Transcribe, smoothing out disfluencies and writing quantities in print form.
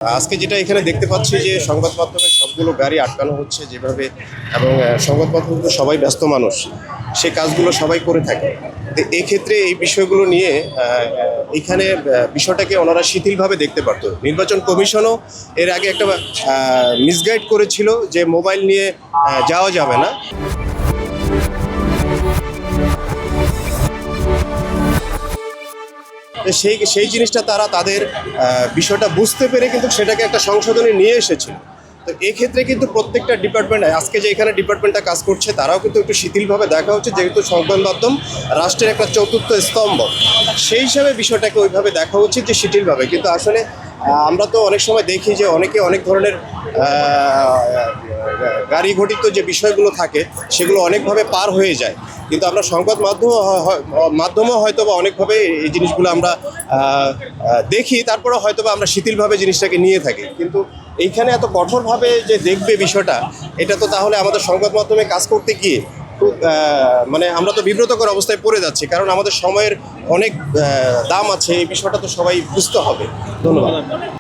আজকে যেটা এখানে দেখতে পাচ্ছি যে সংবাদ মাধ্যমের সবগুলো গাড়ি আটকানো হচ্ছে যেভাবে, এবং সংবাদ মাধ্যম তো সবাই ব্যস্ত মানুষ, সে কাজগুলো সবাই করে থাকে। তো এই ক্ষেত্রে এই বিষয়গুলো নিয়ে এখানে বিষয়টাকে ওনারা শিথিলভাবে দেখতে পারতো। নির্বাচন কমিশনও এর আগে একটা মিসগাইড করেছিল যে মোবাইল নিয়ে যাওয়া যাবে না। তো সেই সেই জিনিসটা তারা তাদের বিষয়টা বুঝতে পেরে কিন্তু সেটাকে একটা সংশোধনে নিয়ে এসেছিল। তো এক্ষেত্রে কিন্তু প্রত্যেকটা ডিপার্টমেন্ট, আজকে যে এখানে ডিপার্টমেন্টটা কাজ করছে তারাও কিন্তু একটু শিথিলভাবে দেখা হচ্ছে, যেহেতু সংবাদ মাধ্যম রাষ্ট্রের একটা চতুর্থ স্তম্ভ, সেই হিসাবে বিষয়টাকে ওইভাবে দেখা উচিত যে শিথিলভাবে। কিন্তু আসলে আমরা তো অনেক সময় দেখি যে অনেকে অনেক ধরনের গাড়ি ঘটিত যে বিষয়গুলো থাকে সেগুলো অনেকভাবে পার হয়ে যায়, কিন্তু আমরা সংবাদ মাধ্যমও হয়তো বা অনেকভাবে এই জিনিসগুলো আমরা দেখি, তারপরে হয়তো বা আমরা শিথিলভাবে জিনিসটাকে নিয়ে থাকি। কিন্তু এইখানে এত কঠোরভাবে যে দেখবে বিষয়টা, এটা তো তাহলে আমাদের সংবাদ মাধ্যমে কাজ করতে গিয়ে খুব মানে আমরা তো বিব্রতকর অবস্থায় পড়ে যাচ্ছি, কারণ আমাদের সময়ের অনেক দাম আছে, এই বিষয়টা তো সবাই বুঝতে হবে। ধন্যবাদ।